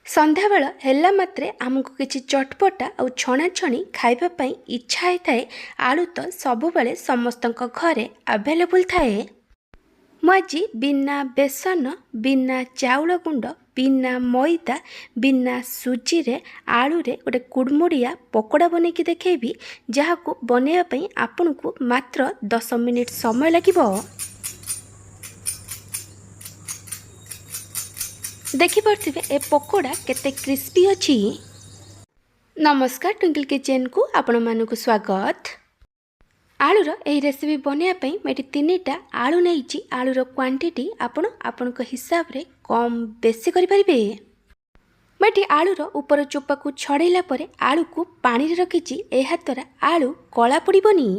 ସନ୍ଧ୍ୟାବେଳ ହେଲା ମାତ୍ରେ ଆମକୁ କିଛି ଚଟପଟା ଆଉ ଛଣାଛଣି ଖାଇବା ପାଇଁ ଇଚ୍ଛା ହେଇଥାଏ। ଆଳୁ ତ ସବୁବେଳେ ସମସ୍ତଙ୍କ ଘରେ ଆଭେଲେବୁଲ୍ ଥାଏ। ମୁଁ ଆଜି ବିନା ବେସନ, ବିନା ଚାଉଳ ଗୁଣ୍ଡ, ବିନା ମଇଦା, ବିନା ସୁଜିରେ ଆଳୁରେ ଗୋଟେ କୁଡ଼ମୁଡ଼ିଆ ପକୋଡ଼ା ବନେଇକି ଦେଖେଇବି, ଯାହାକୁ ବନେଇବା ପାଇଁ ଆପଣଙ୍କୁ ମାତ୍ର 10 ମିନିଟ୍ ସମୟ ଲାଗିବ। ଦେଖିପାରୁଥିବେ ଏ ପକୋଡ଼ା କେତେ କ୍ରିସ୍ପି ଅଛି। ନମସ୍କାର, ଟ୍ୱିଙ୍କଲ୍ କିଚେନ୍କୁ ଆପଣମାନଙ୍କୁ ସ୍ୱାଗତ। ଆଳୁର ଏହି ରେସିପି ବନେଇବା ପାଇଁ ମୁଁ ଏଠି 3ଟା ଆଳୁ ନେଇଛି। ଆଳୁର କ୍ୱାଣ୍ଟିଟି ଆପଣ ଆପଣଙ୍କ ହିସାବରେ କମ୍ ବେଶୀ କରିପାରିବେ। ମୁଁ ଏଠି ଆଳୁର ଉପର ଚୋପାକୁ ଛଡ଼େଇଲା ପରେ ଆଳୁକୁ ପାଣିରେ ରଖିଛି। ଏହା ଦ୍ୱାରା ଆଳୁ କଳା ପଡ଼ିବନି।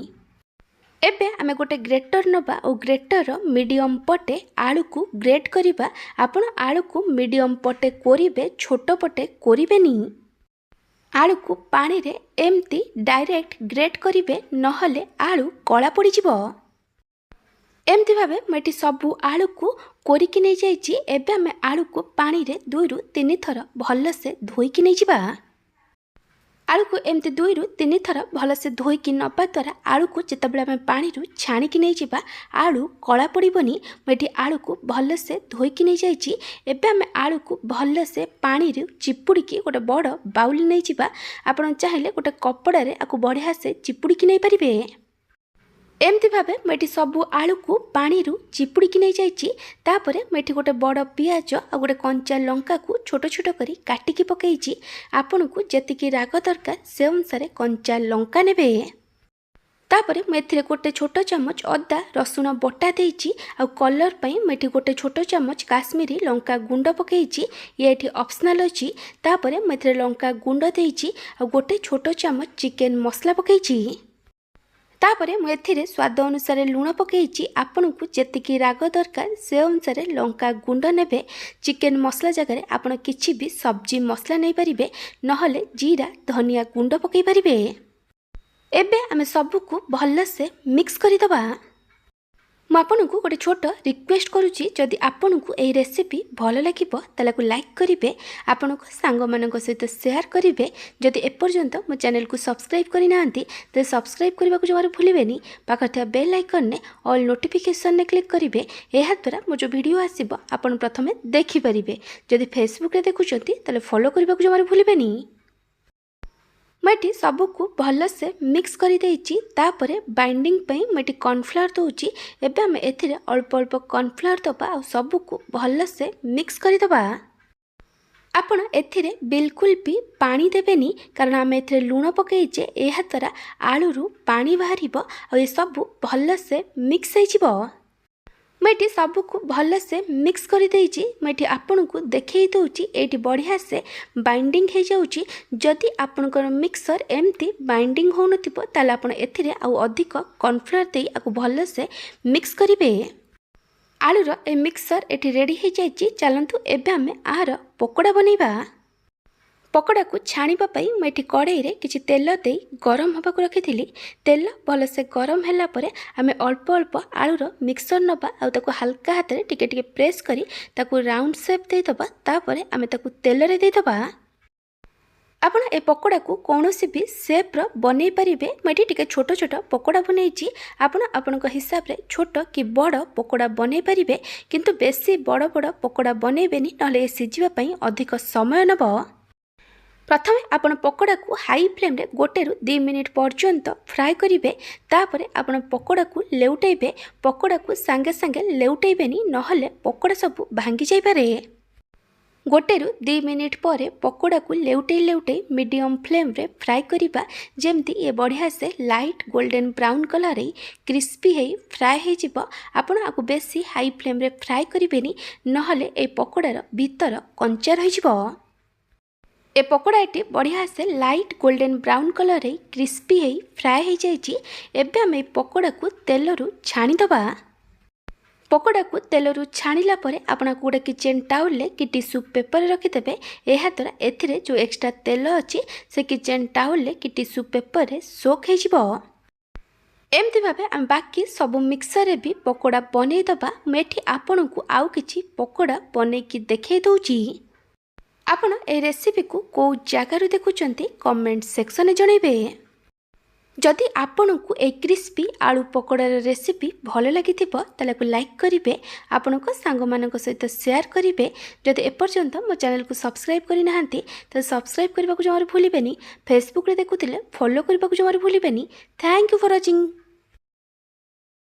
ଏବେ ଆମେ ଗୋଟେ ଗ୍ରେଟର ନେବା ଆଉ ଗ୍ରେଟରର ମିଡ଼ିୟମ୍ ପଟେ ଆଳୁକୁ ଗ୍ରେଟ୍ କରିବା। ଆପଣ ଆଳୁକୁ ମିଡ଼ିୟମ୍ ପଟେ କୋରିବେ, ଛୋଟ ପଟେ କୋରିବେନି। ଆଳୁକୁ ପାଣିରେ ଏମିତି ଡାଇରେକ୍ଟ ଗ୍ରେଟ୍ କରିବେ, ନହେଲେ ଆଳୁ କଳା ପଡ଼ିଯିବ। ଏମିତି ଭାବେ ମୁଁ ଏଠି ସବୁ ଆଳୁକୁ କୋରିକି ନେଇଯାଇଛି। ଏବେ ଆମେ ଆଳୁକୁ ପାଣିରେ 2ରୁ 3 ଥର ଭଲସେ ଧୋଇକି ନେଇଯିବା। ଆଳୁକୁ ଏମିତି 2ରୁ 3 ଥର ଭଲସେ ଧୋଇକି ନେବା ଦ୍ୱାରା ଆଳୁକୁ ଯେତେବେଳେ ଆମେ ପାଣିରୁ ଛାଣିକି ନେଇଯିବା ଆଳୁ କଳା ପଡ଼ିବନି। ମୁଁ ଏଠି ଆଳୁକୁ ଭଲସେ ଧୋଇକି ନେଇଯାଇଛି। ଏବେ ଆମେ ଆଳୁକୁ ଭଲସେ ପାଣିରୁ ଚିପୁଡ଼ିକି ଗୋଟେ ବଡ଼ ବାଉଲ୍ ନେଇଯିବା। ଆପଣ ଚାହିଁଲେ ଗୋଟେ କପଡ଼ାରେ ଆକୁ ବଢ଼ିଆସେ ଚିପୁଡ଼ିକି ନେଇପାରିବେ। ଏମିତି ଭାବେ ମୁଁ ଏଠି ସବୁ ଆଳୁକୁ ପାଣିରୁ ଚିପୁଡ଼ିକି ନେଇଯାଇଛି। ତାପରେ ମୁଁ ଏଠି ଗୋଟେ ବଡ଼ ପିଆଜ ଆଉ ଗୋଟେ କଞ୍ଚା ଲଙ୍କାକୁ ଛୋଟ ଛୋଟ କରି କାଟିକି ପକାଇଛି। ଆପଣଙ୍କୁ ଯେତିକି ରାଗ ଦରକାର ସେ ଅନୁସାରେ କଞ୍ଚା ଲଙ୍କା ନେବେ। ତାପରେ ମୁଁ ଏଥିରେ ଗୋଟେ ଛୋଟ ଚାମଚ ଅଦା ରସୁଣ ବଟା ଦେଇଛି। ଆଉ କଲର୍ ପାଇଁ ମୁଁ ଏଠି ଗୋଟେ ଛୋଟ ଚାମଚ କାଶ୍ମୀରୀ ଲଙ୍କା ଗୁଣ୍ଡ ପକାଇଛି। ଇଏ ଏଠି ଅପସନାଲ୍ ଅଛି। ତାପରେ ମୁଁ ଏଥିରେ ଲଙ୍କା ଗୁଣ୍ଡ ଦେଇଛି ଆଉ ଗୋଟେ ଛୋଟ ଚାମଚ ଚିକେନ୍ ମସଲା ପକାଇଛି। ତାପରେ ମୁଁ ଏଥିରେ ସ୍ୱାଦ ଅନୁସାରେ ଲୁଣ ପକାଇଛି। ଆପଣଙ୍କୁ ଯେତିକି ରାଗ ଦରକାର ସେ ଅନୁସାରେ ଲଙ୍କା ଗୁଣ୍ଡ ନେବେ। ଚିକେନ୍ ମସଲା ଜାଗାରେ ଆପଣ କିଛି ବି ସବଜି ମସଲା ନେଇପାରିବେ, ନହେଲେ ଜିରା ଧନିଆ ଗୁଣ୍ଡ ପକାଇ ପାରିବେ। ଏବେ ଆମେ ସବୁକୁ ଭଲସେ ମିକ୍ସ କରିଦେବା। ମୁଁ ଆପଣଙ୍କୁ ଗୋଟେ ଛୋଟ ରିକ୍ୱେଷ୍ଟ କରୁଛି, ଯଦି ଆପଣଙ୍କୁ ଏହି ରେସିପି ଭଲ ଲାଗିବ ତାହେଲେ ଲାଇକ୍ କରିବେ, ଆପଣଙ୍କ ସାଙ୍ଗମାନଙ୍କ ସହିତ ସେୟାର କରିବେ। ଯଦି ଏପର୍ଯ୍ୟନ୍ତ ମୋ ଚ୍ୟାନେଲକୁ ସବସ୍କ୍ରାଇବ୍ କରିନାହାନ୍ତି ତେବେ ସବସ୍କ୍ରାଇବ୍ କରିବାକୁ ଜମାରୁ ଭୁଲିବେନି। ପାଖରେ ଥିବା ବେଲ୍ ଆଇକନ୍ରେ ଅଲ୍ ନୋଟିଫିକେସନ୍ରେ କ୍ଲିକ୍ କରିବେ। ଏହାଦ୍ୱାରା ମୋ ଯେଉଁ ଭିଡ଼ିଓ ଆସିବ ଆପଣ ପ୍ରଥମେ ଦେଖିପାରିବେ। ଯଦି ଫେସବୁକ୍ରେ ଦେଖୁଛନ୍ତି ତାହେଲେ ଫଲୋ କରିବାକୁ ଜମାରୁ ଭୁଲିବେନି। ମୁଁ ଏଠି ସବୁକୁ ଭଲସେ ମିକ୍ସ କରିଦେଇଛି। ତାପରେ ବାଇଣ୍ଡିଂ ପାଇଁ ମୁଁ ଏଠି କର୍ଣ୍ଣଫ୍ଲାୱାର ଦେଉଛି। ଏବେ ଆମେ ଏଥିରେ ଅଳ୍ପ ଅଳ୍ପ କର୍ଣ୍ଣଫ୍ଲାୱାର ଦେବା ଆଉ ସବୁକୁ ଭଲସେ ମିକ୍ସ କରିଦେବା। ଆପଣ ଏଥିରେ ବିଲକୁଲ ବି ପାଣି ଦେବେନି, କାରଣ ଆମେ ଏଥିରେ ଲୁଣ ପକାଇଛେ। ଏହାଦ୍ୱାରା ଆଳୁରୁ ପାଣି ବାହାରିବ ଆଉ ଏସବୁ ଭଲସେ ମିକ୍ସ ହେଇଯିବ। ମୁଁ ଏଠି ସବୁକୁ ଭଲସେ ମିକ୍ସ କରିଦେଇଛି। ମୁଁ ଏଠି ଆପଣଙ୍କୁ ଦେଖେଇ ଦେଉଛି ଏଇଠି ବଢ଼ିଆସେ ବାଇଣ୍ଡିଂ ହେଇଯାଉଛି। ଯଦି ଆପଣଙ୍କର ମିକ୍ସର ଏମିତି ବାଇଣ୍ଡିଂ ହେଉନଥିବ ତାହେଲେ ଆପଣ ଏଥିରେ ଆଉ ଅଧିକ କର୍ଣ୍ଣଫ୍ଲାୱାର ଦେଇ ଆକୁ ଭଲସେ ମିକ୍ସ କରିବେ। ଆଳୁର ଏ ମିକ୍ସର ଏଠି ରେଡ଼ି ହେଇଯାଇଛି। ଚାଲନ୍ତୁ ଏବେ ଆମେ ଆର ପକୋଡ଼ା ବନେଇବା। ପକୋଡ଼ାକୁ ଛାଣିବା ପାଇଁ ମୁଁ ଏଠି କଡ଼େଇରେ କିଛି ତେଲ ଦେଇ ଗରମ ହେବାକୁ ରଖିଥିଲି। ତେଲ ଭଲସେ ଗରମ ହେଲା ପରେ ଆମେ ଅଳ୍ପ ଅଳ୍ପ ଆଳୁର ମିକ୍ସର ନେବା ଆଉ ତାକୁ ହାଲକା ହାତରେ ଟିକେ ଟିକେ ପ୍ରେସ୍ କରି ତାକୁ ରାଉଣ୍ଡ ସେପ୍ ଦେଇଦେବା। ତାପରେ ଆମେ ତାକୁ ତେଲରେ ଦେଇଦେବା। ଆପଣ ଏ ପକୋଡ଼ାକୁ କୌଣସି ବି ସେପ୍ର ବନେଇ ପାରିବେ। ମୁଁ ଏଠି ଟିକେ ଛୋଟ ଛୋଟ ପକୋଡ଼ା ବନେଇଛି। ଆପଣ ଆପଣଙ୍କ ହିସାବରେ ଛୋଟ କି ବଡ଼ ପକୋଡ଼ା ବନେଇ ପାରିବେ, କିନ୍ତୁ ବେଶୀ ବଡ଼ ବଡ଼ ପକୋଡ଼ା ବନେଇବେନି, ନହେଲେ ଏ ସିଝିବା ପାଇଁ ଅଧିକ ସମୟ ନେବ। ପ୍ରଥମେ ଆପଣ ପକୋଡ଼ାକୁ ହାଇ ଫ୍ଲେମ୍ରେ 1ରୁ 2 ମିନିଟ୍ ପର୍ଯ୍ୟନ୍ତ ଫ୍ରାଏ କରିବେ। ତାପରେ ଆପଣ ପକୋଡ଼ାକୁ ଲେଉଟାଇବେ। ପକୋଡ଼ାକୁ ସାଙ୍ଗେ ସାଙ୍ଗେ ଲେଉଟାଇବେନି, ନହେଲେ ପକୋଡ଼ା ସବୁ ଭାଙ୍ଗି ଯାଇପାରେ। 1ରୁ 2 ମିନିଟ୍ ପରେ ପକୋଡ଼ାକୁ ଲେଉଟାଇ ଲେଉଟାଇ ମିଡ଼ିୟମ୍ ଫ୍ଲେମ୍ରେ ଫ୍ରାଏ କରିବା, ଯେମିତି ଏ ବଢ଼ିଆସେ light golden brown colour crispy ହେଇ ଫ୍ରାଏ ହେଇଯିବ। ଆପଣ ଆକୁ ବେଶୀ ହାଇ ଫ୍ଲେମ୍ରେ ଫ୍ରାଏ କରିବେନି, ନହେଲେ ଏ ପକୋଡ଼ାର ଭିତର କଞ୍ଚା ରହିଯିବ। ଏ ପକୋଡ଼ା ଏଠି ବଢ଼ିଆସେ light golden brown colour crispy ହେଇ ଫ୍ରାଏ ହେଇଯାଇଛି। ଏବେ ଆମେ ଏ ପକୋଡ଼ାକୁ ତେଲରୁ ଛାଣିଦେବା। ପକୋଡ଼ାକୁ ତେଲରୁ ଛାଣିଲା ପରେ ଆପଣଙ୍କୁ ଗୋଟେ କିଚେନ୍ ଟାଉଲ୍ରେ କି ଟିସ୍ୟୁ ପେପରରେ ରଖିଦେବେ। ଏହାଦ୍ୱାରା ଏଥିରେ ଯେଉଁ ଏକ୍ସଟ୍ରା ତେଲ ଅଛି ସେ କିଚେନ୍ ଟାଉଲ୍ରେ କି ଟିସ୍ୟୁ ପେପରରେ ସୋକ୍ ହେଇଯିବ। ଏମିତି ଭାବେ ଆମେ ବାକି ସବୁ ମିକ୍ସରରେ ବି ପକୋଡ଼ା ବନେଇଦେବା। ମୁଁ ଏଠି ଆପଣଙ୍କୁ ଆଉ କିଛି ପକୋଡ଼ା ବନେଇକି ଦେଖେଇ ଦେଉଛି। ଆପଣ এই रेसिपी को कौ जगार देखुंत कमेंट सेक्शन में जनइबे। जदि आपंक ए क्रिस्पी आलू पकोड़ार रेसिपी भल लगी लाइक करेंगे, आपण सांग सहित शेयर करेंगे। जदि एपर्यंत मो चैनल को सब्सक्राइब करना तो सब्सक्राइब करने को जमार भूलें। फेसबुक रे देखुले फॉलो करने को जमार भूलें। Thank you for watching.